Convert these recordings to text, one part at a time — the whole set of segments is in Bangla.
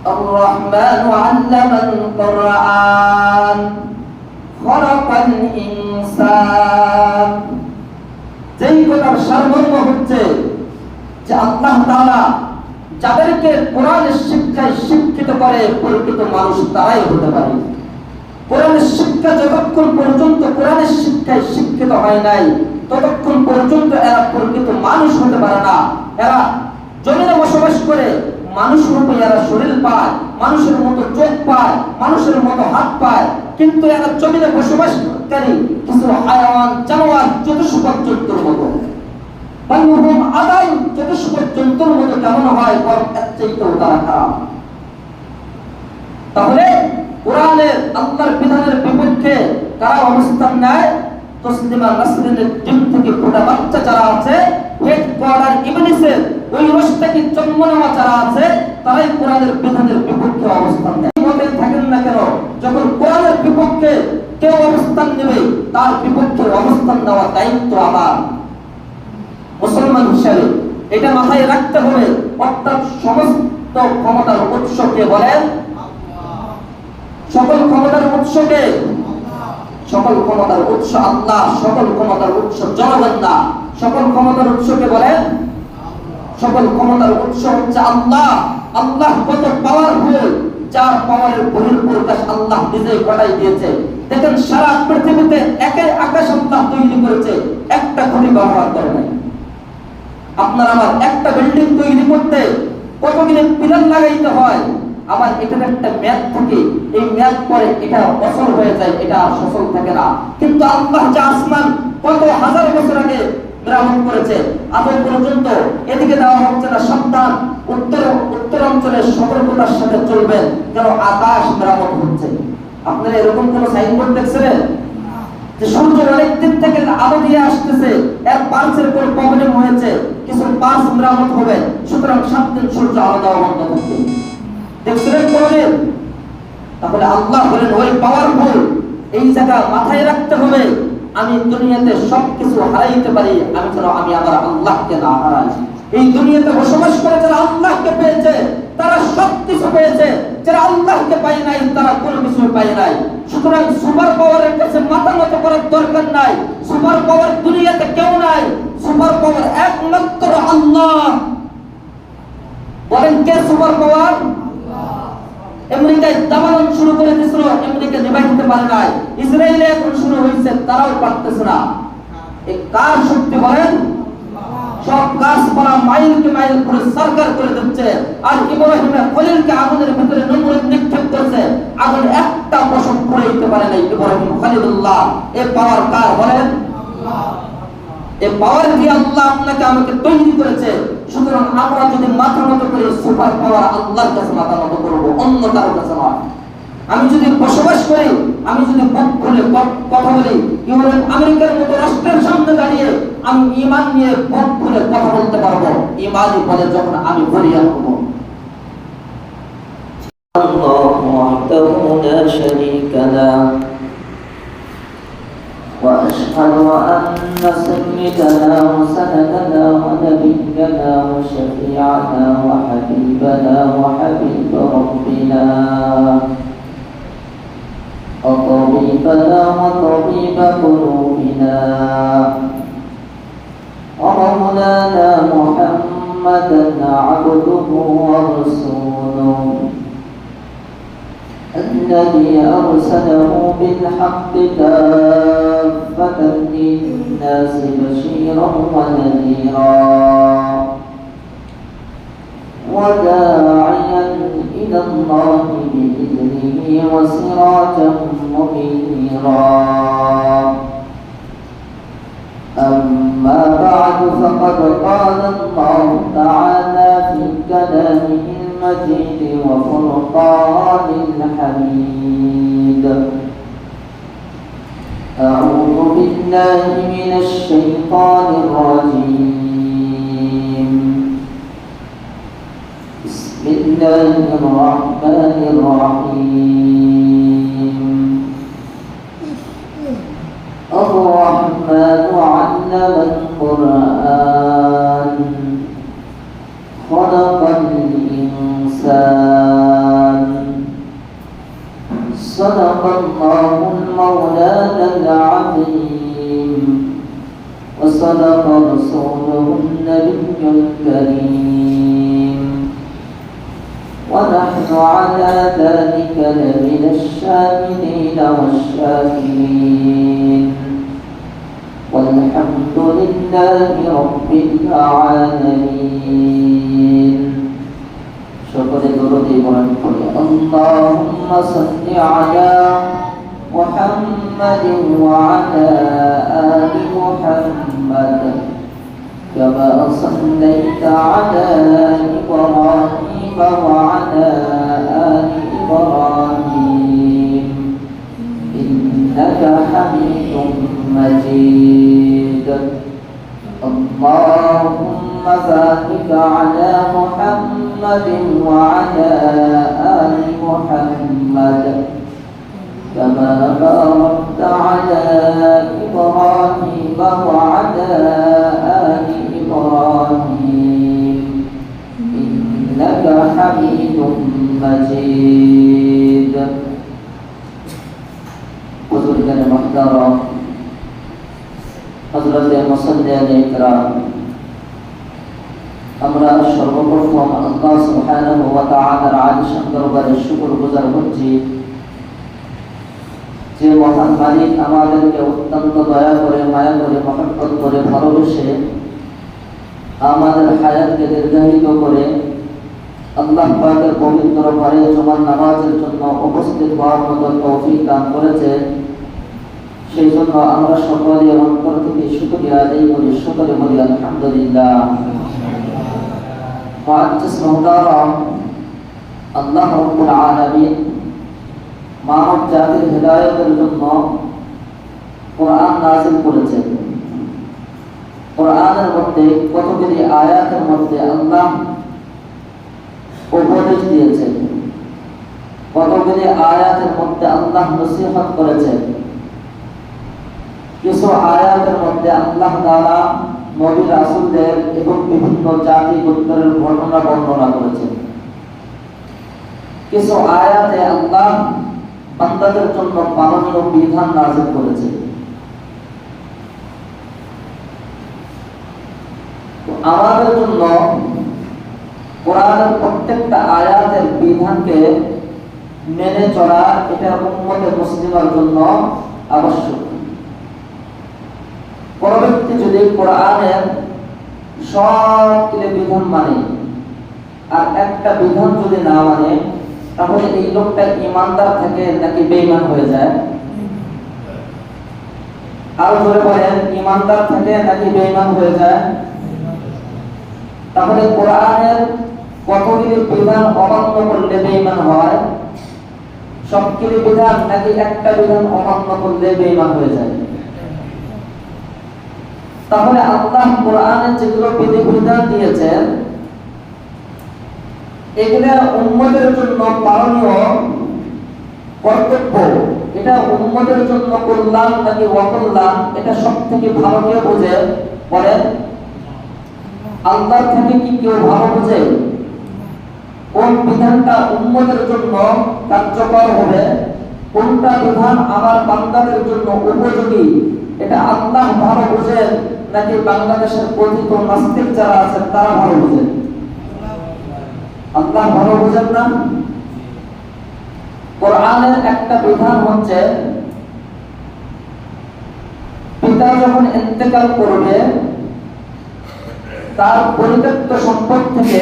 الرحمن علم القرآن خلق الإنسان। যেই কথার সারমর্ম হচ্ছে যে আল্লাহ তাআলা যাদেরকে কোরআনের শিক্ষায় শিক্ষিত করে প্রকৃত মানুষ তারাই হতে পারে। কোরআনের শিক্ষা যতক্ষণ পর্যন্ত কোরআনের শিক্ষায় শিক্ষিত হয় নাই ততক্ষণ পর্যন্ত এরা প্রকৃত মানুষ হতে পারে না। এরা জমিনে বসবাস করে মানুষ রূপে এরা শরীর পায়, মানুষের মতো চোখ পায়, মানুষের মতো হাত পায়, কিন্তু এরা জমিনে বসবাসকারী কিছু হায়াওয়ান জানোয়ার চতুষ্পদ জন্তুর মতো, বায়ুভূম আদায় চতুষ্পদ জন্তুর মতো কেমন হয়, বরং এর চাইতেও তারা খারাপ। তাহলে কোরআনের আল্লাহর বিধানের বিপক্ষে কারা অবস্থান নেয়? তসলিমা নাসরিনের ডিম থেকে ফোটা বাচ্চা যারা আছে, হেডকোয়ার্টার ইবলিসের ওই রশটাকে জন্ম নেওয়া যারা আছে, তারাই কোরআনের বিধানের বিপক্ষে অবস্থান নেয়। মতেই থাকেন না কেন, যখন কোরআনের বিপক্ষে কেউ অবস্থান নেবে তার বিপক্ষে অবস্থান নেওয়ার দায়িত্ব আমার মুসলমান হিসেবে। এটা মাথায় রাখতে হবে। অর্থাৎ সমস্ত ক্ষমতার উৎসকে বলেন, সকল ক্ষমতার উৎসকে, সকল ক্ষমতার উৎস আল্লাহ, সকল ক্ষমতার উৎস জনগণ না। সকল ক্ষমতার উৎসকে বলেন, সকল ক্ষমতার উৎস হচ্ছে আল্লাহ। আল্লাহ কত পাওয়ারফুল, যার পাওয়ারের বহিঃপ্রকাশ আল্লাহ নিজেই ঘটাই দিয়েছে। দেখেন সারা পৃথিবীতে একাই আকাশ আল্লাহ তৈরি করেছে, একটা খুঁটি ব্যবহার করে নাই। আপনার আমার একটা বিল্ডিং তৈরি করতে কতগুলো পিলার লাগাইতে হয়, আবার এটার একটা মেয়াদ থাকে, এই মেয়াদ পরে এটা অসল হয়ে যায়, এটা আর সচল থাকে না। কিন্তু আল্লাহ যে আসমান কত হাজার বছর আগে মেরামত করেছে, আজ পর্যন্ত এদিকে দেওয়া হচ্ছে না সাবধান, উত্তরাঞ্চলে সতর্কতার সাথে চলবেন, যেন আকাশ মেরামত হচ্ছে। আপনারা এরকম কোন সাইনবোর্ড দেখছেন যে সূর্য অনেক দিন থেকে আলো দিয়ে আসতেছে, এর পার্সের কোন প্রবলেম হয়েছে, কিছু পার্স মেরামত হবে, সুতরাং 7 দিন সূর্য আলো দেওয়া বন্ধ থাকবে? দেখছিলেন কোনদিন? তাহলে আল্লাহ বলেন ওই পাওয়ারফুল। এই জায়গা মাথায় রাখতে হবে, আমি দুনিয়াতে সবকিছু হারাইতে পারি, আমি যেন আমি আমার আল্লাহকে না হারাই। এই দুনিয়াতে বসবাস করে যারা আল্লাহকে পেয়েছে তারা সবকিছু পেয়েছে, যারা আল্লাহকে পায় নাই তারা কোনো কিছু পায় নাই। সুতরাং সুপার পাওয়ারের কাছে মাথা নত করার দরকার নাই। সুপার পাওয়ার দুনিয়াতে কেউ নাই, সুপার পাওয়ার একমাত্র আল্লাহ। বলেন কে সুপার পাওয়ার? আমেরিকায় দাবানল শুরু করে দিয়েছিল, আমেরিকা নিভাইতে পারে নাই। ইসরায়েলে এখন শুরু হয়েছে, তারাও পারতেছে না। এই কার শক্তি বলেন? সব গাছপালা মাইলকে মাইল করে সরকার করে দিচ্ছে। আর ইব্রাহিমের খলিলকে আগুনের ভিতরে নমরুদ নিক্ষেপ করেছে, আগুন একটা পশম পড়ে দিতে পারে নাই ইব্রাহিম খলিলুল্লাহ। এই পাওয়ার কার বলেন? এই পাওয়ার দিয়ে আল্লাহ আপনাকে আমাকে তৈরি করেছে। সুতরাং আমরা যদি মাথা নত করে সুপার পাওয়ার আল্লাহর কাছে মাথা নত করবো, অন্য কারোর কাছে নয়। আমি যদি বসবাস করি, আমি যদি বুক খুলে কথা বলি, আমেরিকার মতো রাষ্ট্রের সামনে দাঁড়িয়ে আমি ঈমান নিয়ে বুক খুলে কথা বলতে পারবো, ঈমানই বলে যখন আমি বলিয়া হব। আল্লাহু ওয়াহদাহু লা শারীকা লাহু وأشهد أن سيدنا وسندنا ونبينا وشفيعنا وحبيبنا وحبيب ربنا وطبيبنا وطبيب قلوبنا ومولانا محمدا عبده ورسوله الذي أرسله بالحق كافة للناس بشيرا ونذيرا وداعيا إلى الله بإذنه وسراجا منيرا. أما بعد فقد قال الله تعالى في كلامه المجيد وفرقان الحميد: أعوذ بالله من الشيطان الرجيم. بسم الله الرحمن الرحيم. الرحمن علم القرآن خلق الإنسان صدق الله المولانا العظيم وصدق رسوله النبي الكريم ونحن على ذلك لمن الشاهدين والشاكرين والحمد لله رب العالمين شكر درودي ورحمة اللهم صل على محمد وعلى آل محمد كما صليت على إبراهيم وعلى آل إبراهيم إنك حميد مجيد اللهم بارك على محمد وعلى آل محمد كما باركت على إبراهيم وعلى آل إبراهيم إنك حميد مجيد بزرگان محترم حضرت মুসাল্লিয়ান ইকরাম আমরা সর্বপ্রথম আল্লাহ সুবহানাহু ওয়া তাআলার আলিশান দরবারে শুকরগুজার হচ্ছি যে মহান মালিক আমাদেরকে অত্যন্ত দয়া করে মায়া করে মহব্বত করে ভালোবেসে আমাদের হায়াতকে দীর্ঘায়িত করে আল্লাহ পাকের পবিত্র ঘরে জুমার নামাজের জন্য উপস্থিত হওয়ার মতো তৌফিক দান করেছে সেই জন্য আমরা সকলে অন্তর থেকে শুকরিয়া আদায় করি সকলে বলি আলহামদুলিল্লাহ মুআজ্জিজ মুহতারাম আল্লাহ রাব্বুল আলামিন মানব জাতির হেদায়েতের জন্য কোরআন নাযিল করেছেন কোরআনের মধ্যে কতগুলি আয়াতের মধ্যে আল্লাহ উপদেশ দিয়েছেন কতগুলি আয়াতের মধ্যে আল্লাহ নসিহত করেছেন কিছু আয়াতের মধ্যে আল্লাহ তাআলা নবী রাসূলদের এবং বিভিন্ন জাতি গোত্রের ঘটনা বর্ণনা করেছেন কিছু আয়াতে আল্লাহ বান্দাদের জন্য পালনীয় বিধান নাযিল করেছেন আমাদের জন্য কোরআনের প্রত্যেকটা আয়াতের বিধানকে মেনে চলা এটা উম্মতে মুসলিমার জন্য আবশ্যক কোন ব্যক্তি যদি কোরআনের সবগুলো বিধান মানে আর একটা বিধান যদি না মানে তাহলে এই লোকটা ঈমানদার থেকে নাকি বেঈমান হয়ে যায় আরো জোরে বলেন ঈমানদার থেকে নাকি বেঈমান হয়ে যায় তাহলে কোরআনের কতগুলি বিধান অমান্য করলে বেঈমান হয় সবগুলি বিধান নাকি একটা বিধান অমান্য করলে বেঈমান হয়ে যায় তাহলে আল্লাহ কোরআনে যেগুলো বিধিবিধান দিয়েছেন এগুলো উম্মতের জন্য পালনীয় কর্তব্য এটা উম্মতের জন্য কল্যাণ নাকি অকল্যাণ এটা সবথেকে ভালো কে বোঝে বলেন আল্লাহর থেকে কি কেউ ভালো বোঝে কোন বিধানটা উম্মতের জন্য কার্যকর হবে কোনটা বিধান আমার বান্দাদের জন্য উপযোগী এটা আল্লাহ ভালো বোঝেন নাকি বাংলাদেশের কথিত নাস্তিক যারা আছেন তারা ভালো বোঝেন আল্লাহ ভালো বোঝেন না কোরআনের একটা বিধান হচ্ছে পিতা যখন ইন্তেকাল করবে তার পরিত্যক্ত সম্পদ থেকে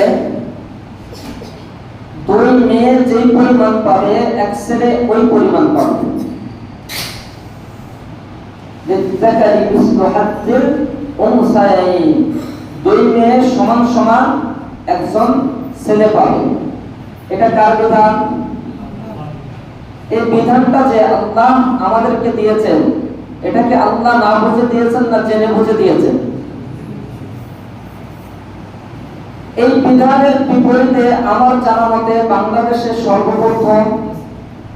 দুই মেয়ে যেই পরিমাণ পাবে এক ছেলে ওই পরিমাণ পাবে লিযাকারি মিসলু হাজ্জিল উনসায়াইন দুই মেয়ে সমান সমান একজন ছেলে পাবে এটা কার বিধান এই বিধানটা যে আল্লাহ আমাদেরকে দিয়েছেন এটাকে আল্লাহ না বুঝে দিয়েছেন না জেনে বুঝে দিয়েছেন এই বিধানের বিপরীতে আমার জানা মতে বাংলাদেশের সর্বপ্রথম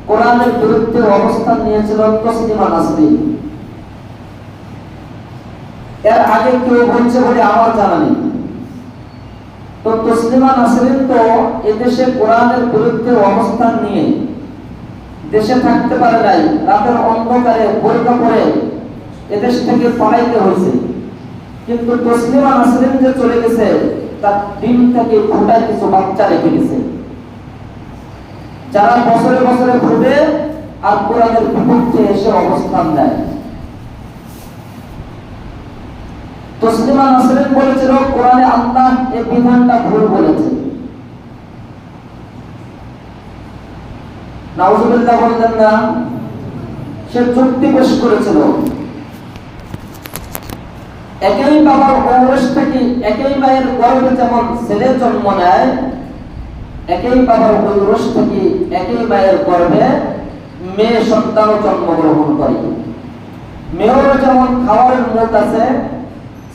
কোরআনের বিরুদ্ধে অবস্থান নিয়েছিল তসলিমা নাসরিন এর আগে কেউ বলছে বলে আমার জানা নেই তো তসলিমা নাসরিন তো এদেশে কোরআনের বিরুদ্ধে অবস্থান নিয়ে দেশে থাকতে পারে নাই, রাতের অন্ধকারে বোরকা পরে এদেশ থেকে পালাইতে হয়েছে, কিন্তু তসলিমা নাসরিন যে চলে গেছে তার দিন থেকে ফোটায় কিছু বাচ্চা রেখে গেছে, যারা বছরে বছরে ঘুরে আর কোরআনের বিপক্ষে এসে অবস্থান নেয়। তসলিমা নাসরিন বলেছিল কোরআনে আল্লাহ এই বিধানটা ভুল বলেছে। নাউজুবিল্লাহ বললেন না, সে যুক্তি পেশ করেছিল। একই বাবার ঔরস থেকে একই মায়ের গর্ভে যেমন ছেলে জন্ম নেয়, একই বাবার ঔরস থেকে একই মায়ের গর্ভে মেয়ে সন্তানও জন্মগ্রহণ করে। মেয়েরও যেমন খাবারের মুখ আছে,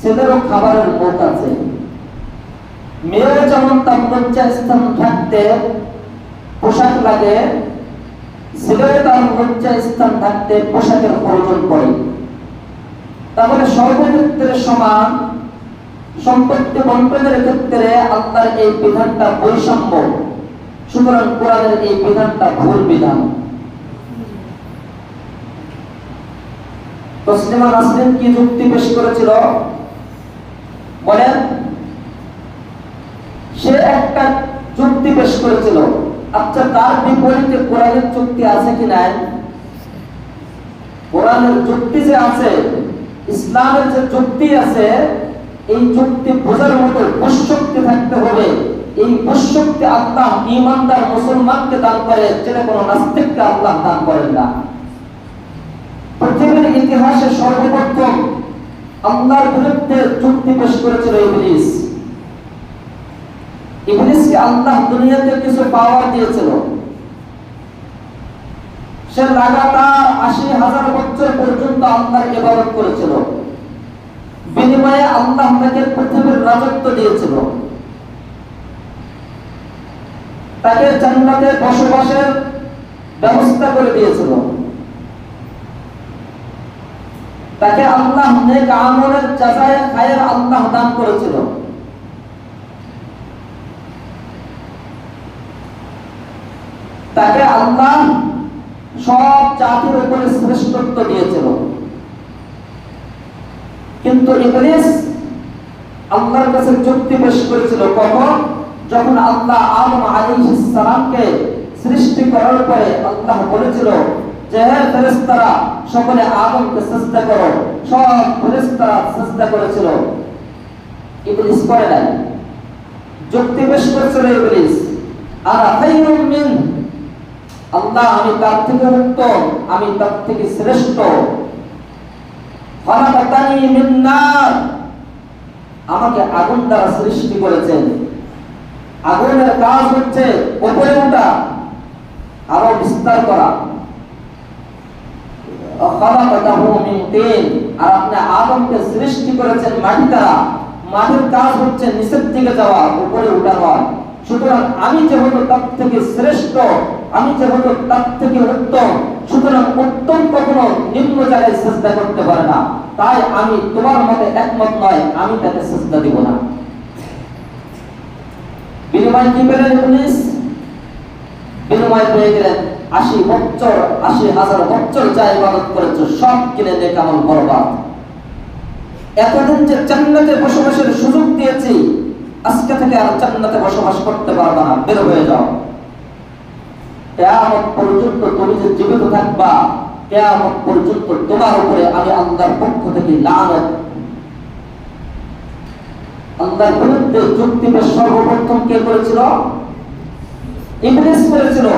ছেলেরও খাবারের মুখ আছে। মেয়েরও যেমন তার লজ্জাস্থান ঢাকতে পোশাক লাগে, ছেলেও তার লজ্জাস্থান ঢাকতে পোশাকের প্রয়োজন পড়ে। তাহলে সর্বক্ষেত্রে সমান, সম্পত্তি বন্টনের ক্ষেত্রে আল্লাহর এই বিধানটা বৈষম্য, সুতরাং কোরআনের এই বিধানটা ভুল বিধান। তসলিমা নাসরিন কি যুক্তি পেশ করেছিল বলেন? সে একটা যুক্তি পেশ করেছিল। আচ্ছা, তার বিপরীতে কোরআনের যুক্তি আছে কি নাই? কোরআনের যুক্তি যে আছে, ইসলামের যে যুক্তি আছে, এই যুক্তি বোঝার মতো বুশক্তি থাকতে হবে। এই বুশক্তি আল্লাহ ঈমানদার মুসলমানকে দান করে, যেটা কোনো নাস্তিককে আল্লাহ দান করেন না। পৃথিবীর ইতিহাসে সর্বপ্রথম আল্লাহর বিরুদ্ধে যুক্তি পেশ করেছিল ইবলিস। ইবলিসকে আল্লাহ দুনিয়াতে কিছু পাওয়ার দিয়েছিল। সে লাগাতার ৮০,০০০ বছর পর্যন্ত আল্লাহর ইবাদত করেছিল, বিনিময়ে আল্লাহ তাকে পৃথিবীর রাজত্ব দিয়েছিল, তাকে জান্নাতে বসবাসের ব্যবস্থা করে দিয়েছিল, তাকে আল্লাহ নেক আমলের জাযায়ে খায়ের আল্লাহ দান করেছিল। তাকে আল্লাহ সব জাতির উপরে শ্রেষ্ঠত্ব দিয়েছিল। কিন্তু ইবলিস আল্লাহর কাছে যুক্তি পেশ করেছিল কখন? যখন আল্লাহ আদম আলাইহিস সালামকে সৃষ্টি করার পরে আল্লাহ বলেছিল যে হে ফেরেশতারা সকলে আদমকে সিজদা করো। সব ফেরেশতারা সিজদা করেছিল, ইবলিস করে নাই। যুক্তি পেশ করেছিল ইবলিস, আনা খায়রুম মিন, আল্লাহ আমি তার থেকে উত্তম, আমি তার থেকে শ্রেষ্ঠ। খালাকাতানি মিন নার, আমাকে আগুন দ্বারা সৃষ্টি করেছেন। আগুনের কাজ হচ্ছে উপরে ওঠা, আরো বিস্তার করা। খালাকাতাহু মিন তিন, আর আপনি আদমকে সৃষ্টি করেছেন মাটি দ্বারা। মাটির কাজ হচ্ছে নিচের দিকে যাওয়া, উপরে ওঠা নয়। সুতরাং আমি যেহেতু তার থেকে শ্রেষ্ঠ, আমি যেহেতু তার থেকে উত্তম, সুতরাং উত্তম কখনো নিম্ন জায়গায় সিজদা করতে পারে না। তাই আমি তোমার মতে একমত নয়, আমি তাকে সিজদা দিব না। বিনিময় কি পেলেন ইবলিস? বিনিময় পেয়ে গেলেন ৮০,০০০ বছর যা ইবাদত করেছো সব কিনে নেক আমল বরবাদ। এতদিন যে জান্নাতে বসবাসের সুযোগ দিয়েছি, আজকে থেকে আর জান্নাতে বসবাস করতে পারবে না, বের হয়ে যাও। কিয়ামত পর্যন্ত তুমি যে জীবিত থাকবা, কিয়ামত পর্যন্ত তোমার উপরে আমি আল্লাহর পক্ষ থেকে লানত। আল্লাহর বিরুদ্ধে যুক্তি পেশ সর্বপ্রথম কে করেছিল? ইবলিস করেছিল।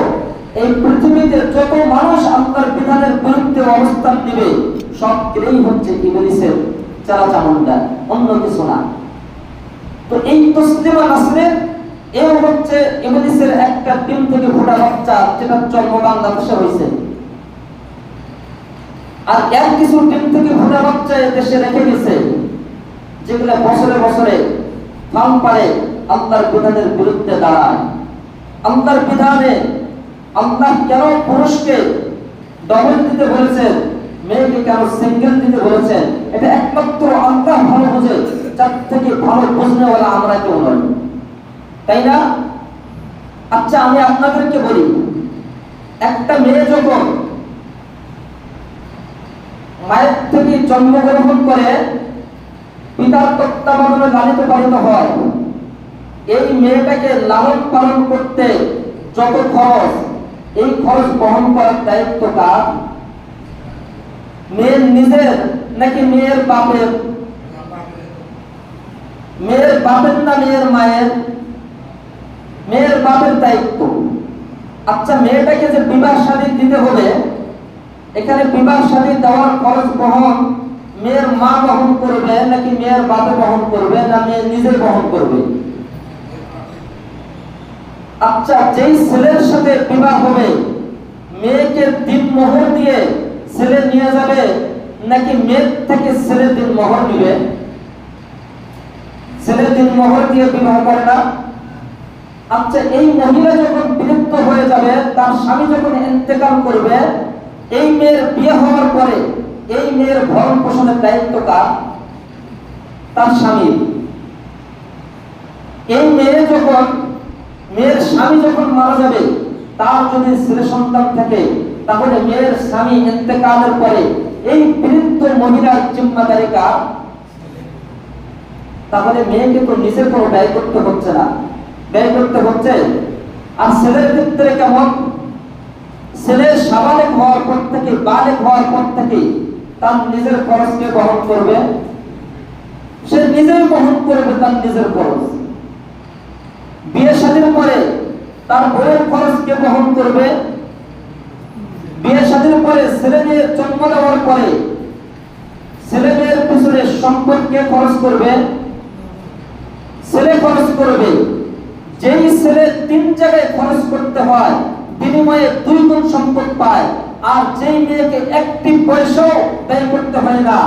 এই পৃথিবীতে যত মানুষ আল্লাহর বিধানের বিরুদ্ধে অবস্থান দিবে, সব কেই হচ্ছে ইবলিসের চালাচামুন্ডা, অন্য কিছু না। তো এই তসলিমা নাসরিন এও হচ্ছে ইবলিসের একটা ডিম থেকে ফোটা বাচ্চা, যেটা জন্ম বাংলাদেশে হয়েছে। আর এর কিছু ডিম থেকে ফোটা বাচ্চা দেশে রেখে গেছে, যেগুলো বছরে বছরে ফাল পারে আল্লাহর বিধানের বিরুদ্ধে দাঁড়ায়। আল্লাহর বিধানে আল্লাহ কেন পুরুষকে ডবল দিতে বলেছেন, মেয়েকে কেন সিঙ্গেল দিতে বলেছেন, এটা একমাত্র আল্লাহ ভালো বোঝে, যার থেকে ভালো বুঝনে ওরা আমরা কেউ নয়, তাই না? আচ্ছা, আমি আপনাদেরকে বলি, একটা মেয়ে যখন মায়ের থেকে জন্মগ্রহণ করে পিতার তত্ত্বাবধানে লালিত পালিত হয়, এই মেয়েটাকে লালন পালন করতে যত খরচ, এই খরচ বহন করার দায়িত্ব কার? মেয়ের নিজের নাকি মেয়ের বাপের? মেয়ের বাপের না মেয়ের মায়ের? মেয়ের বাপের দায়িত্ব। আচ্ছা, মেয়েটাকে যে বিবাহ শাদী দিতে হবে, এখানে বিবাহ শাদী দেওয়ার খরচ বহন মেয়ের মা বহন করবে নাকি মেয়ের বাপে বহন করবে, না মেয়ে নিজে বহন করবে? আচ্ছা, যেই ছেলের সাথে বিবাহ হবে, মেয়েকে দিন মোহর দিয়ে ছেলে নিয়ে যাবে নাকি মেয়ের থেকে ছেলে দিন মোহর নিবে? ছেলে দিন মোহর দিয়ে বিবাহ করে না? আচ্ছা, এই মহিলা যখন বিলুপ্ত হয়ে যাবে, তার স্বামী যখন ইন্তেকাল করবে, এই মেয়ের বিয়ে হওয়ার পরে এই মেয়ের ভরণ পোষণের দায়িত্ব কার? তার স্বামীর। এই মেয়ের স্বামী যখন মারা যাবে, তার যদি ছেলে সন্তান থাকে, তাহলে মেয়ের স্বামী ইন্তেকালের পরে এই বৃদ্ধ মহিলার জিম্মাদারি কার? তাহলে মেয়েকে তো নিজে কোনো ব্যয় করতে হচ্ছে না, ব্যয় করতে হচ্ছে। আর ছেলের ক্ষেত্রে কেমন? ছেলে সাবালেগ হওয়ার পর থেকে, বালেগ হওয়ার পর থেকে তার নিজের খরচকে বহন করবে, সে নিজেই বহন করবে তার নিজের খরচ। বিয়ে শাদীর পরে তার বইয়ের খরচকে বহন করবে। বিয়ে শাদীর পরে ছেলে মেয়ের জন্ম দেওয়ার পরে ছেলে মেয়ের পিছনে সম্পদকে খরচ করবে, ছেলে খরচ করবে। যেই ছেলে 3 জায়গায় খরচ করতে হয়, বিনিময়ে 2 গুণ সম্পদ পায়। আর যেই মেয়েকে একটি পয়সাও ব্যয় করতে হয় না,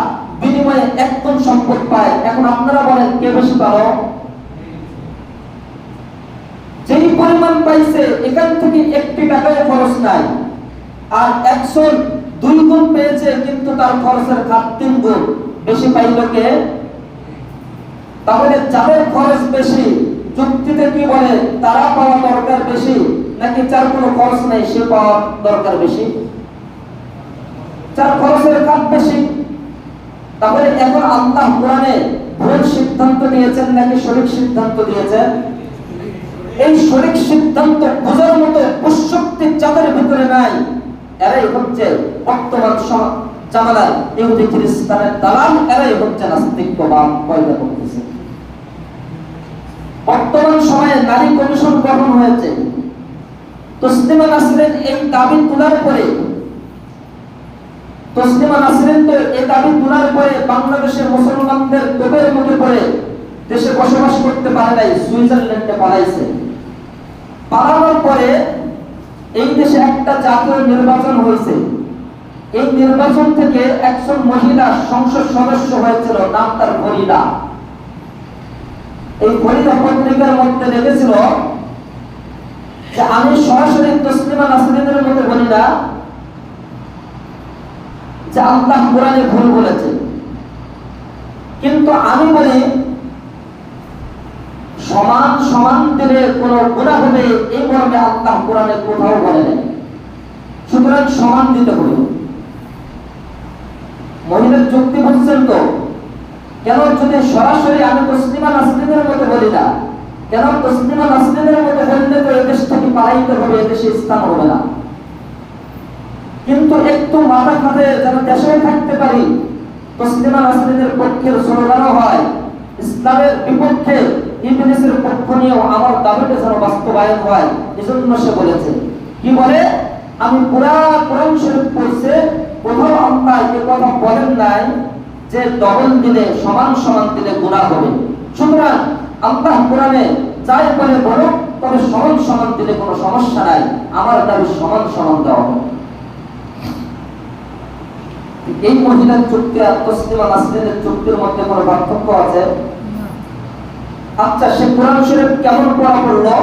বিনিময়ে 1 গুণ সম্পদ পায়। এখন আপনারা বলেন কে বেশি ভালো? যেই পরিমাণ পাইছে, এখান থেকে 1 টাকাও খরচ নাই। আর একজন 2 গুণ পেয়েছে, কিন্তু তার খরচের খাত 3 গুণ বেশি পাইল কে? তাহলে যাদের খরচ বেশি, যুক্তিতে কি বলে, তারা পাওয়া দরকার বেশি, নাকি যার কোনো খরচ নেই সে পাওয়া দরকার বেশি? যার খরচের খাত বেশি। তাহলে এখন আল্লাহ কোরআনে ভুল সিদ্ধান্ত দিয়েছেন নাকি সঠিক সিদ্ধান্ত দিয়েছেন? এই সঠিক সিদ্ধান্ত বোঝার মতো বুঝশক্তি যাদের ভিতরে নাই, এরাই হচ্ছে বর্তমান জামানার ইহুদি খ্রিস্টানের দালাল, এরাই হচ্ছে নাস্তিকবাদ পয়দা করতেছে। বর্তমান সময়ে নারী কমিশন গঠন হয়েছে। তসলিমা নাসরিন এই দাবি তোলার পরে, বাংলাদেশের মুসলমানদের তোপের মুখে পড়ে দেশে বসবাস করতে পারে নাই, সুইজারল্যান্ডে পালাইছে। পালানোর পরে এই দেশে একটা জাতীয় নির্বাচন হয়েছে। এই নির্বাচন থেকে একজন মহিলা সংসদ সদস্য হয়েছিল, নাম তার ফরিদা। এই ফরিদা পত্রিকার মধ্যে লিখেছিল যে আমি সরাসরি তসলিমা নাসরিনের মতো বলি না যে আল্লাহ কোরআনে ভুল বলেছে, কিন্তু আমি বলি সমান সমান দিলে কোন গুনাহ হবে এই মর্মে আল্লাহ কোরআনে কোথাও বলে নাই। সুতরাং সমান দিতে হবে। মহিলার যুক্তি বুঝছেন তো? কেন যদি সরাসরি আমি তসলিমা নাসরিনের মতো বলি না, কেন তসলিমা নাসরিনের মতো বললে তো এদেশ থেকে পালাইতে হবে, এদেশে স্থান হবে না। কিন্তু একটু মাথা খাতে যেন দেশে থাকতে পারি, তসলিমা নাসরিনের পক্ষের স্লোগানও হয়, ইসলামের বিপক্ষে ইবলিসের পক্ষ নিয়েও আমার দাবিটা যেন বাস্তবায়ন হয়। এজন্য সে বলেছে, কি বলে, আমি পুরা কোরআন শরীফ পড়ছে, কোথাও আল্লাহ এই কথা বলেন নাই যে ডবল দিলে সমান সমান দিলে গুনাহ হবে। সুতরাং আল্লাহ কোরআনে যাই বলে বলো, তবে সমান সমান দিলে কোনো সমস্যা নাই, আমার দাবি সমান সমান দেওয়া হবে। এই মহিলার চুক্তি আর তসলিমা নাসরিনের চুক্তির মধ্যে কোনো পার্থক্য আছে? আচ্ছা, সে কোরআন শরীফ কেমন পড়া পড়লো?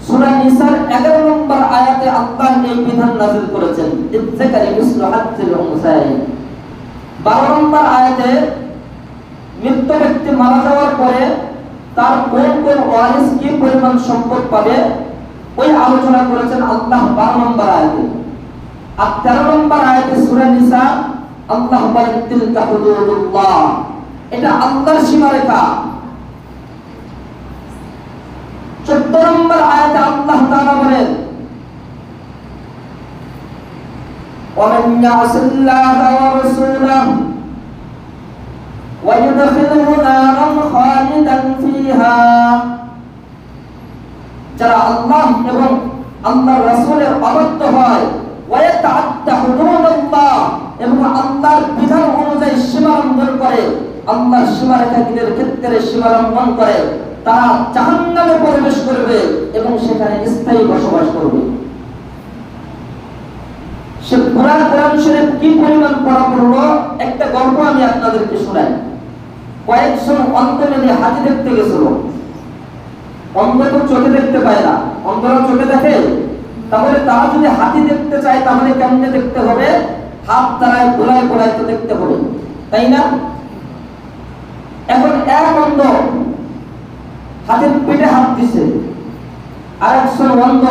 সূরা নিসার 11 নম্বর আয়াতে আল্লাহ এই বিধান নাযিল করেছেন, ইযযাকারি মিসলু হাজ্জিল উনসায়াইন। 12 নম্বর আয়াতে মৃত ব্যক্তি মারা যাওয়ার পরে তার কোন কোন ওয়ারিস কি পরিমাণ সম্পদ পাবে, ওই আলোচনা করেছেন আল্লাহ 12 নম্বর আয়াতে। আর 13 নম্বর আয়াতে সূরা নিসা আল্লাহ বলেন তিলকা হুদুদুল্লাহ, এটা আল্লাহর সীমারেখা। 14 নম্বর আয়াতে আল্লাহ তাআলা বলেন ومن يعص الله ورسوله ويدخله نارا خالدا فيها, যারা আল্লাহ এবং আল্লাহর রাসূলের অবাধ্য হয়, ওয়ায়াতাআদ্দা হুদুদাল্লাহ, এবং আল্লাহর বিধান অনুযায়ী সীমা লঙ্ঘন করে, আল্লাহর সীমারেখাগুলোর ক্ষেত্রে সীমা লঙ্ঘন করে, তারা জাহান্নামে প্রবেশ করবে এবং সেখানে স্থায়ী বসবাস করবে। সে কোরআন শরীফ কি পরিমাণ পড়া পড়লো, একটা গল্প আমি আপনাদেরকে শোনাই। কয়েকজন অন্ধ মিলে হাতি দেখতে গেছিল। অন্ধ তো চোখে দেখতে পায় না, অন্ধরা চোখে দেখে, তাহলে তারা যদি হাতি দেখতে চায় তাহলে কেমনে দেখতে হবে? হাত দ্বারায় গোলায় গোলায় তো দেখতে হবে, তাই না? এখন এক অন্ধ হাতের পেটে হাত দিছে, আরেকজন অন্ধ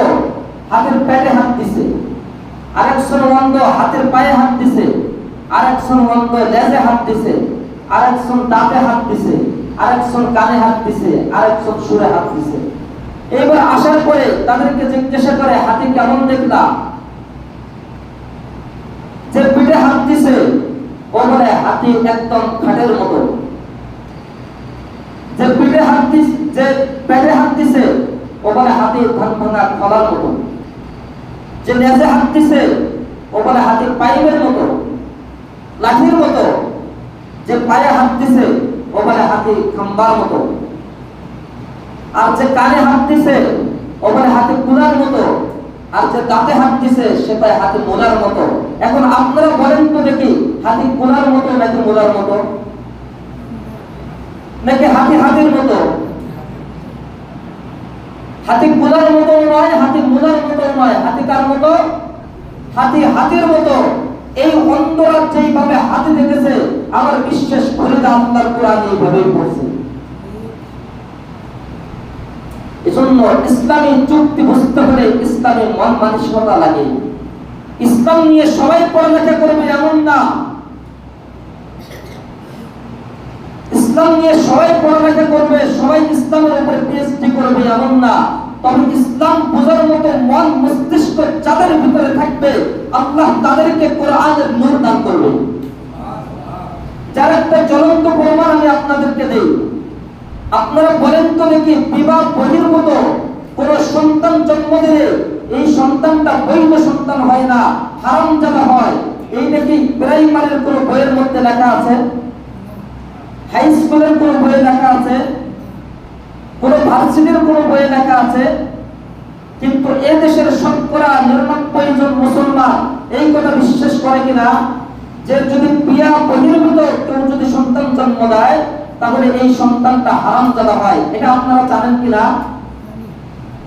হাতের পেটে হাত দিছে, আরেকজন অন্ধ হাতের পায়ে হাত দিছে, আরেকজন অন্ধ লেজে হাত দিছে, আরেকজন দাঁতে হাত দিছে, আরেকজন কানে হাত দিছে, আরেকজন সুরে হাত দিছে। এবার আসার পরে তাদেরকে জিজ্ঞাসা করে, হাতি কেমন দেখলা? যে পিঠে হাত দিছে ও বলে হাতি একদম খাটের মতো। যে পিঠে হাত দিছে, যে পেটে হাত দিছে ও বলে হাতি ধান ভাঙা খলার মতো। যে লেজে হাত দিছে ও বলে হাতি পাইপের মতো, লাঠির মতো। যে পায়ে হাত দিছে ও বলে হাতি খাম্বার মতো। আর যে কানে হাত দিছে ও বলে হাতি কুলার মতো। আর যে দাঁতে হাত দিছে সে পায় হাতি মোলার মতো। এখন আপনারা বলেন তো দেখি, হাতি কুলার মতো নাকি মোলার মতো, নাকি হাতি হাতির মতো? হাতি কুলার মতো নয়, হাতি মোলার মতো নয়, হাতি কার মতো? হাতি হাতির মতো। এই অন্ধরা যেইভাবে হাতি দেখেছে, আমার বিশ্বাস করে আল্লাহর কোরআন এইভাবেই পড়ছে। এজন্য ইসলামী যুক্তি বুঝতে হলে ইসলামী মন মানসিকতা লাগে। ইসলাম নিয়ে সবাই পড়ালেখা করবে এমন না, ইসলাম নিয়ে সবাই পড়ালেখা করবে, সবাই ইসলামের উপরে পিএইচডি করবে এমন না। তবে ইসলাম বোঝার মতো মন মস্তিষ্ক যাদের ভিতরে থাকবে, আল্লাহ তাদেরকে কোরআনের নূর দান করবে। যার একটা জ্বলন্ত প্রমাণ আমি আপনাদেরকে দেই। আপনারা বলেন তো দেখি, বিবাহ বহির্ভূত কোন সন্তান জন্ম দিলে এই সন্তানটা বৈধ সন্তান হয় না, হারামজাদা হয়। এই নাকি প্রাইমারির কোন বইয়ের মধ্যে লেখা আছে, হাই স্কুলের কোন বইয়ে লেখা আছে, কোন ভার্সিটির কোন বইয়ে লেখা আছে? কিন্তু এ দেশের শতকরা 99 জন মুসলমান এই কথা বিশ্বাস করে কিনা যে যদি বিয়া বহির্ভূত কেউ যদি সন্তান জন্ম দেয় তাহলে এই সন্তানটা হারামজাদা হয়? এটা আপনারা জানেন কিনা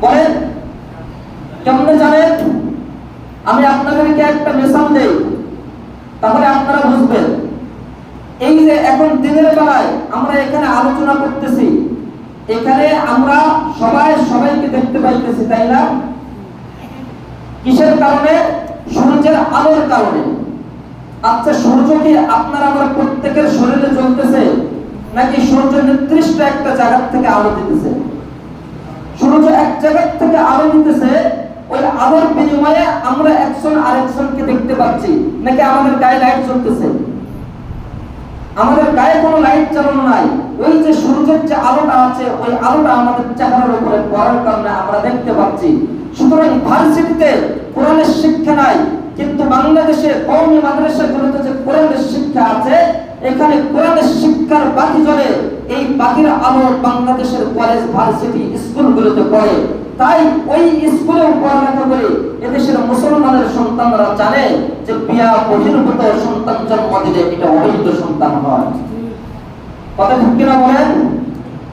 বলেন? কেমনে জানেন? আমি আপনাদেরকে একটা মিসাল দেই, তাহলে আপনারা বুঝবেন। এই যে এখন দিনের বেলায় আমরা এখানে আলোচনা করতেছি, এখানে আমরা সবাই সবাইকে দেখতে পাইতেছি, তাই না? কিসের কারণে? সূর্যের আলোর কারণে। আচ্ছা, সূর্য কি আপনার আমার প্রত্যেকের শরীরে জ্বলতেছে, নাকি সূর্য নির্দিষ্ট একটা জায়গা থেকে আলো দিতেছে? সূর্য এক জায়গা থেকে আলো দিতেছে, ওই আলোর বিনিময়ে আমরা একজন আরেকজনকে দেখতে পাচ্ছি, নাকি আমাদের গায়ে লাইট জ্বলতেছে? আমাদের গায়ে কোনো লাইট জ্বালানো নাই, ওই যে সূর্যের যে আলোটা আছে ওই আলোটা আমাদের চেহারার উপরে পড়ার কারণে আমরা দেখতে পাচ্ছি। সুতরাং ভার্সিটিতে কোরআনের শিক্ষা নাই, কিন্তু বাংলাদেশে কওমি মাদ্রাসাগুলোতে যে কোরআনের শিক্ষা আছে, এখানে কোরআনের শিক্ষার বাতি জ্বলে। এই বাতির আলো বাংলাদেশের কলেজ ভার্সিটি স্কুলগুলোতে পড়ে। তাই ওই স্কুলেও পড়ালেখা করে এদেশের মুসলমানের সন্তানরা জানে যে বিয়া বহির্ভূত সন্তান জন্ম দিলে এটা অবৈধ সন্তান হয়। কথা ঠিক কিনা বলেন?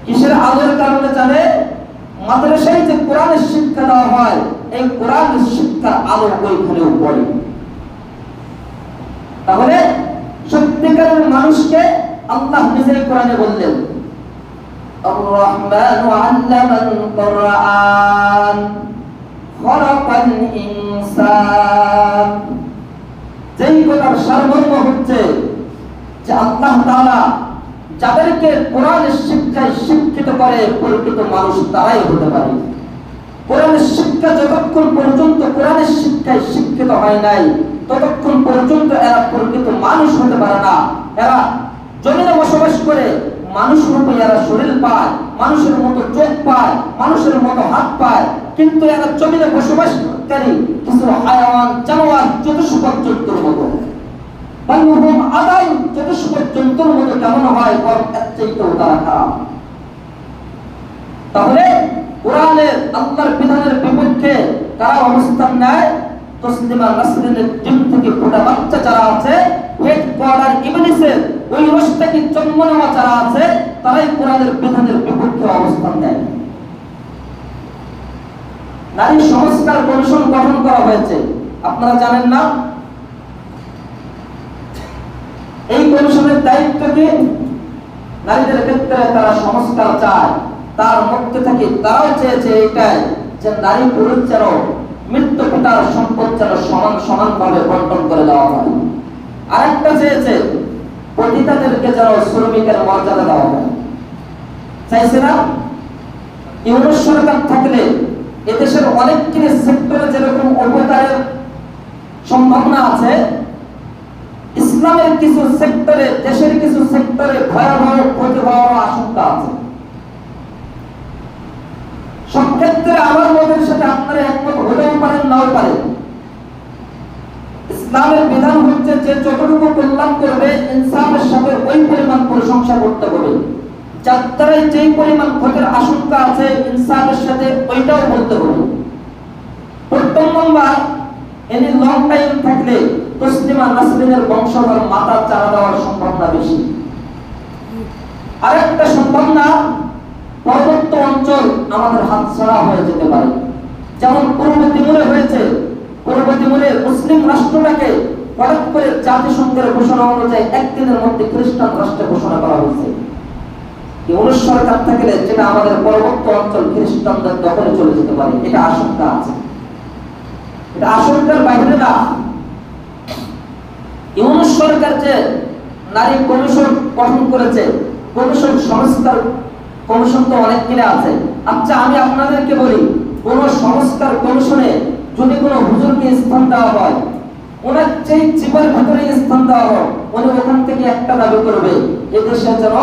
কিসের আলোর কারণে জানে? মাদ্রাসায় যে কোরআনের শিক্ষা দেওয়া হয়, এই কোরআনের শিক্ষার আলো ওইখানেও পড়ে। তাহলে সত্যিকারের মানুষকে আল্লাহ নিজেই কোরআনে বললেন, আর-রহমানু আল্লামাল কোরআন খালাকাল ইনসান। সারমর্ম হচ্ছে যে আল্লাহ তাআলা যাদেরকে কোরআনের শিক্ষায় শিক্ষিত করে প্রকৃত মানুষ তারাই হতে পারে। কোরআনের শিক্ষা যতক্ষণ পর্যন্ত কোরআনের শিক্ষায় শিক্ষিত হয় নাই ততক্ষণ পর্যন্ত এরা প্রকৃত মানুষ হতে পারে না। এরা জমিনে বসবাস করে মানুষ রূপে এরা শরীর পায়, মানুষের মতো চোখ পায়, মানুষের মতো হাত পায়, কিন্তু এরা জমিনে বসবাসকারী কিছু হায়াওয়ান জানোয়ার চতুষ্পদ জন্তুর মতো, বায়ুভূম আদায় চতুষ্পদ জন্তুর মতো কেমন হয়, বরং এর চাইতেও তারা খারাপ। তাহলে কোরআনের আল্লাহর বিধানের বিপক্ষে কারা অবস্থান নেয়? তসলিমা নাসরিনের ডিম থেকে ফোটা বাচ্চা যারা আছে, হেডকোয়ার্টার ইবলিসের ওই রশটাকে জন্ম নেওয়া যারা আছে, তারাই কোরআনের বিধানের বিপক্ষে অবস্থান নেয়। নারী সংস্কার কমিশন গঠন করা হয়েছে, আপনারা জানেন না? এই কমিশনের দায়িত্ব কি? নারীদের ক্ষেত্রে তারা সংস্কার চায়, তার মধ্যে থেকে তারাও চেয়েছে এটাই যে নারী পুরুষ যেন মৃত্যু পিতার সম্পদ যেন সমান সমানভাবে বন্টন করে দেওয়া হয়। আরেকটা চেয়েছে পতিতাদেরকে যেন শ্রমিকের মর্যাদা দেওয়া হয়। চাইছে না? ইউনিট সরকার থাকলে এদেশের অনেকগুলি সেক্টরে যেরকম অবতারের সম্ভাবনা আছে, ইসলামের কিছু সেক্টরে, দেশের কিছু সেক্টরে ভয়াবহ ক্ষতি হওয়ার আশঙ্কা আছে। সব ক্ষেত্রে আমার মতের সাথে আপনারা একমত হতেও পারেন, নাও পারেন। ইসলামের বিধান হচ্ছে যে যতটুকু কল্যাণ করবে ইনসাফের সাথে ওই পরিমাণ প্রশংসা করতে হবে, যার দ্বারাই যেই পরিমাণ ক্ষতির আশঙ্কা আছে ইনসাফের সাথে ওইটাও বলতে হবে। প্রথম নম্বর, এনি লং টাইম থাকলে তসলিমা নাসরিনের বংশধর মাথা চারা দেওয়ার সম্ভাবনা বেশি। আরেকটা সম্ভাবনা, পার্বত্য অঞ্চল আমাদের হাতছাড়া হয়ে যেতে পারে, যেমন পূর্ব তিমুরে হয়েছে। পূর্ব তিমুরে মুসলিম রাষ্ট্রটাকে হঠাৎ করে জাতিসংঘের ঘোষণা অনুযায়ী একদিনের মধ্যে খ্রিস্টান রাষ্ট্রে ঘোষণা করা হয়েছে। ইউনিট সরকার থাকলে যেটা আমাদের পার্বত্য অঞ্চল খ্রিস্টানদের দখলে চলে যেতে পারে, এটা আশঙ্কা আছে। এটা আশঙ্কার বাইরে না। ইউনিট সরকার যে নারী কমিশন গঠন করেছে, কমিশন সংস্কার কমিশন তো অনেকগুলো আছে। আচ্ছা, আমি আপনাদেরকে বলি, কোন সংস্কার কমিশনে যদি কোনো হুজুরকে স্থান দেওয়া হয়, ওনার যেই জীবনের ভিতরে স্থান দেওয়া হয়, উনি ওখান থেকে একটা দাবি করবে, এদেশে যেন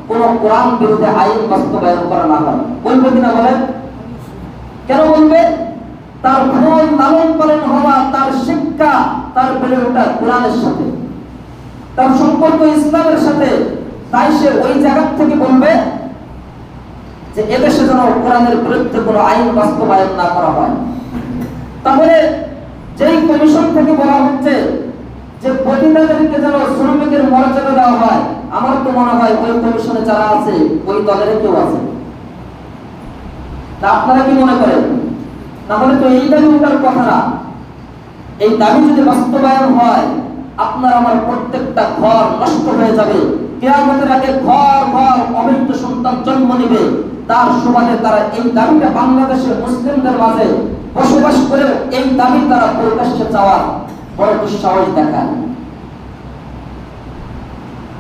কোন কোরআন বিরোধী আইন বাস্তবায়ন করা না হয়। বলবে কিনা বলেন? কেন বলবে? তার ভুল লালন পালন হওয়া, তার শিক্ষা, তার বেড়ে ওঠা কোরআনের সাথে, তার সম্পর্ক ইসলামের সাথে, তাই সে ওই জায়গা থেকে বলবে যে এদেশে যেন কোরআনের বিরুদ্ধে কোনো আইন বাস্তবায়ন না করা হয়। তাহলে যেই কমিশন থেকে বলা হচ্ছে যে পতিতাদেরকে যেন শ্রমিকের মর্যাদা দেওয়া হয়, আমার তো মনে হয় ওই কমিশনে যারা আছে ওই দলের কেউ আছে। তা আপনারা কি মনে করেন? তাহলে তো এই দাবি ওঠার কথা না। এই দাবি যদি বাস্তবায়ন হয়, আপনার আমার প্রত্যেকটা ঘর নষ্ট হয়ে যাবে। কিয়ামতের আগে ঘর ঘর অবৈধ সন্তান জন্ম নেবে। তার সুবাদে তারা এই দাবিটা বাংলাদেশের মুসলিমদের মাঝে বসবাস করে এই দাবি তারা প্রকাশ্যে চাওয়ার বড় দুঃসাহস দেখায়।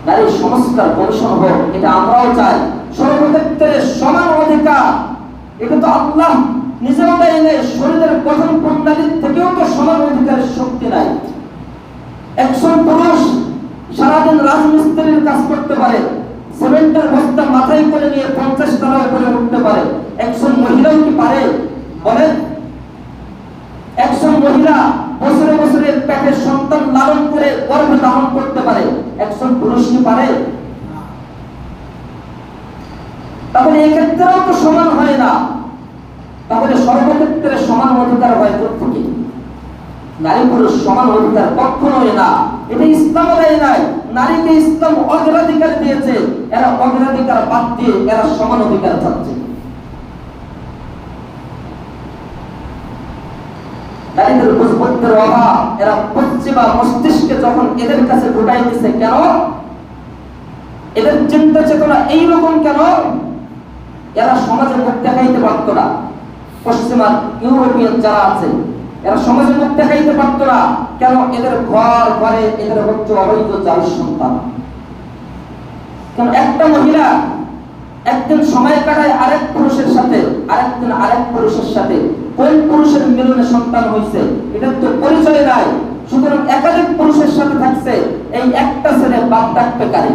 নারী সংস্কার কমিশন হোক, এটা আমরাও চাই। সর্বক্ষেত্রে সমান অধিকার, এটা তো আল্লাহ নিজেও দেয় নেই। শরীরের গঠন প্রণালীর থেকেও তো সমান অধিকারের শক্তি নাই। একজন পুরুষ সারাদিন রাজমিস্ত্রির কাজ করতে পারে, সিমেন্টের বস্তা মাথায় করে নিয়ে 50 তলায় করে উঠতে পারে। একজন মহিলাও কি পারে বলেন? একজন মহিলা বছরে বছরে পেটের সন্তান লালন করে গর্ভে ধারণ করতে পারে, একজন পুরুষ কি পারে? তাহলে এক্ষেত্রেও তো সমান হয় না। তাহলে সর্বক্ষেত্রে সমান অধিকার হয় কোত্থেকে? নারী পুরুষ সমান অধিকার কখনোই না। এটা ইসলাম দেয় নাই। নারীকে ইসলাম অগ্রাধিকার দিয়েছে, এরা অগ্রাধিকার বাদ দিয়ে এরা সমান অধিকার চাচ্ছে। নারীদের বুঝবুদ্ধের অভাব এরা পশ্চিমা মস্তিষ্কে যখন এদের কাছে ঢুকাই দিছে, কেন? এদের চিন্তা চেতনা এইরকম কেন? এরা সমাজে মুখ দেখাইতে পারত না। পশ্চিমা ইউরোপিয়ান যারা আছে এরা সমাজে মুখ দেখাইতে যেতে পারতো না। কেন? এদের ঘর ঘরে এদের হচ্ছে অবৈধ জাতির সন্তান। কেন? একটা মহিলা একদিন সময় কাটায় আরেক পুরুষের সাথে, আরেকদিন আরেক পুরুষের সাথে, কোন পুরুষের মিলনে সন্তান হয়েছে এটা তো পরিচয় নাই। সুতরাং একাধিক পুরুষের সাথে থাকছে, এই একটা ছেলে বাপ ডাকবে কারে?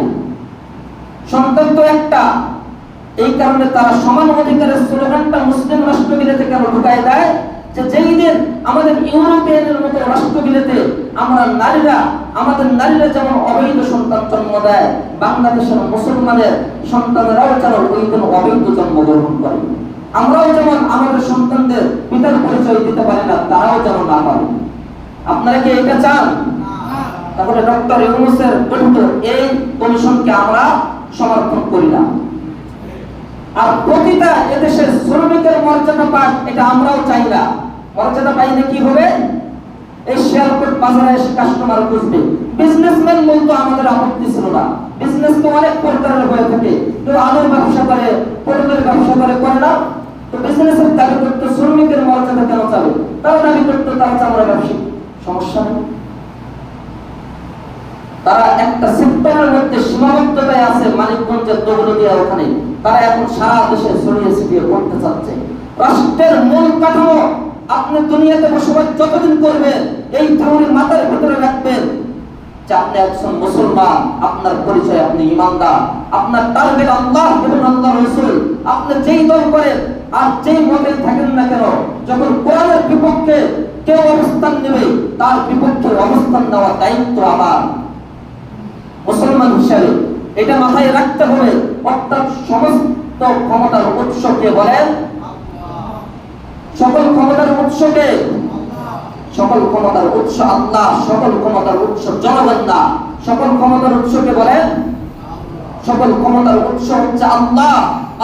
সন্তান তো একটা। এই কারণে তারা সমান অধিকারের স্লোগানটা মুসলিম রাষ্ট্রগুলিতে কেন ঢুকায় দেয় যে যেই দিন আমাদের ইউরোপিয়ানের মতো রাষ্ট্রগুলিতে আমাদের নারীরা যেমন অবৈধ সন্তান জন্ম দেয়, বাংলাদেশের মুসলমানের সন্তানেরাও যেন ওই দিন অবৈধ জন্মগ্রহণ করে। আমরাও যেমন আমাদের সন্তানদের পিতার পরিচয় দিতে পারি না, তারাও যেন না পারে। আপনারা কি এটা চান? তাহলে ডক্টর ইউনূসের গঠিত এই কমিশনকে আমরা সমর্থন করি না। আর প্রতিটা এদেশের শ্রমিকের মর্যাদা পাক, এটা আমরাও চাই না। মর্যাদা পাইলে কি হবে? এই শেয়ারকোট বাজারে এসে কাস্টমার খুঁজবে। বিজনেসম্যান বলতো আমাদের আপত্তি ছিল না। বিজনেস তো অনেক প্রকারের হয়ে থাকে, কেউ আলুর ব্যবসা করে, পটলের ব্যবসা করে না? তো বিজনেসের দাবি করতো শ্রমিকের মর্যাদা কেন চাবে? তারা দাবি করতো তারা চামড়া ব্যবসায়ী, সমস্যা নেই। তারা একটা সেক্টরের মধ্যে সীমাবদ্ধতায় আছে, মানিকগঞ্জের দৌলতদিয়া ওখানে। তারা এখন সারা দেশে ছড়িয়ে ছিটিয়ে করতে চাচ্ছে। রাষ্ট্রের মূল কাঠামো আপনি দুনিয়াতে বসবাস যতদিন করবেন, এই থিওরি মাথার ভিতরে রাখবেন যে আপনি একজন মুসলমান, আপনার পরিচয় আপনি ঈমানদার, আপনার টার্গেট আল্লাহ এবং আল্লাহর রাসূল। আপনি যেই দল করেন আর যেই মতে থাকেন না কেন, যখন কোরআনের বিপক্ষে কেউ অবস্থান নেবে, তার বিপক্ষে অবস্থান নেওয়ার দায়িত্ব আমার মুসলমান হিসাবে। এটা মাথায় রাখতে হবে। অর্থাৎ সমস্ত ক্ষমতার উৎসকে বলেন, সকল ক্ষমতার উৎসকে, সকল ক্ষমতার উৎস আল্লাহ, সকল ক্ষমতার উৎস জনগণ না। সকল ক্ষমতার উৎসকে বলেন, সকল ক্ষমতার উৎস হচ্ছে আল্লাহ।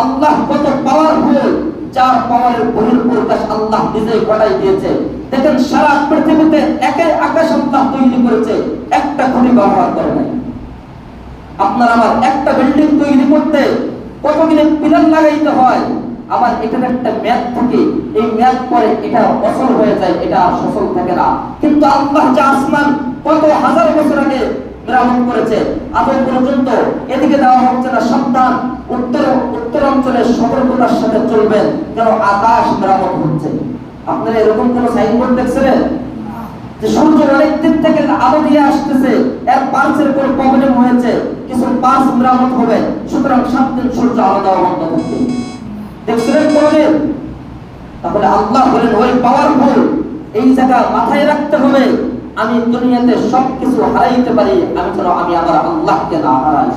আল্লাহ কত পাওয়ারফুল, যার পাওয়ারের বহিঃপ্রকাশ আল্লাহ নিজেই ঘটাই দিয়েছে। দেখেন সারা পৃথিবীতে একের আকাশ আল্লাহ তৈরি করেছে, একটা খুঁটি ব্যবহার করে নাই। আপনার আমার একটা বিল্ডিং তৈরি করতে কতগুলি পিলার লাগাইতে হয়, আবার এটার একটা মেয়াদ থাকে, এই মেয়াদ পরে এটা অসল হয়ে যায়, এটা আর সচল থাকে না। কিন্তু আল্লাহ যে আসমান কত হাজার বছর আগে মেরামত করেছে, আজ পর্যন্ত এদিকে দেওয়া হচ্ছে না সাবধান, উত্তরাঞ্চলে সতর্কতার সাথে চলবেন, যেন আকাশ মেরামত হচ্ছে। আপনারা এরকম কোন সাইনবোর্ড দেখছিলেন যে সূর্য অনেক দিন থেকে আলো দিয়ে আসতেছে, এর পার্সের কোন প্রবলেম হয়েছে, কিছু পার্স মেরামত হবে, সুতরাং 7 দিন সূর্য আলো দেওয়া বন্ধ করতে দেখছিলেন কোনদিন? তাহলে আল্লাহ বলেন ওই পাওয়ারফুল। এই জায়গা মাথায় রাখতে হবে, আমি দুনিয়াতে সবকিছু হারাইতে পারি, আমি যেন আমি আমার আল্লাহকে না হারাই।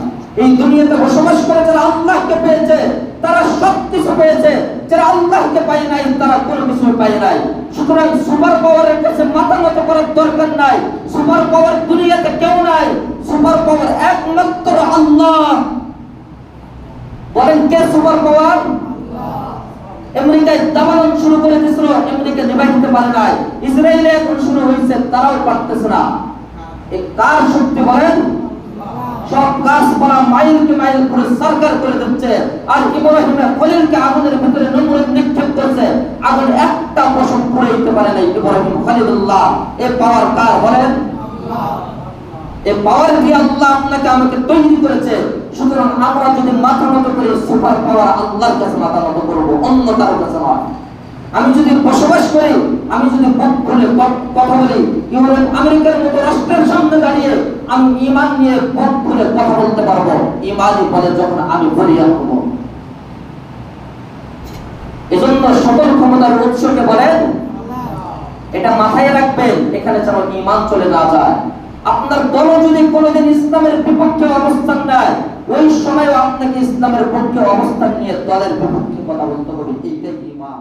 এই দুনিয়াতে বসবাস করে যারা আল্লাহকে পেয়েছে তারা সবকিছু পেয়েছে, যারা আল্লাহকে পায় নাই তারা কোনো কিছু পায় নাই। সুতরাং সুপার পাওয়ারের কাছে মাথা নত করার দরকার নাই। সুপার পাওয়ার দুনিয়াতে কেউ নাই, সুপার পাওয়ার একমাত্র আল্লাহ। বলেন কে সুপার পাওয়ার? আমেরিকায় দাবানল শুরু করে দিয়েছিল, আমেরিকা নিভাইতে পারে নাই। ইসরায়েলে এখন শুরু হয়েছে, তারাও পারতেছে না। এই কার শক্তি বলেন? সব গাছপালা মাইলকে মাইল করে সরকার করে দিচ্ছে। আর ইব্রাহিমের খলিলকে আগুনের ভিতরে নমরুদ নিক্ষেপ করছে, আগুন একটা পশম পড়ে দিতে পারে নাই। ইব্রাহিম খলিলুল্লাহ। এই পাওয়ার কার বলেন? এই পাওয়ার দিয়ে আল্লাহ আপনাকে আমাকে তৈরি করেছে। সুতরাং আমরা যদি মাথা নত করে সুপার পাওয়ার আল্লাহর কাছে মাথা নত করবো, অন্য কারোর কাছে নয়। আমি যদি বসবাস করি, আমি যদি মুখ খুলে কথা বলি, ইউরোপ আমেরিকার মতো রাষ্ট্রের সামনে দাঁড়িয়ে আমি ঈমান নিয়ে মুখ খুলে কথা বলতে পারবো, ঈমানই বলে যখন আমি বলিয়া হব। এজন্য সকল ক্ষমতার উৎসকে বলেন, এটা মাথায় রাখবেন, এখানে যেন ঈমান চলে না যায়। আপনার দল যদি কোনোদিন ইসলামের বিপক্ষে অবস্থান নেয়, ওই সময় আপনাকে ইসলামের পক্ষে অবস্থান নিয়ে দলের বিপক্ষে কথা বলতে হবে। এইটাই ঈমান।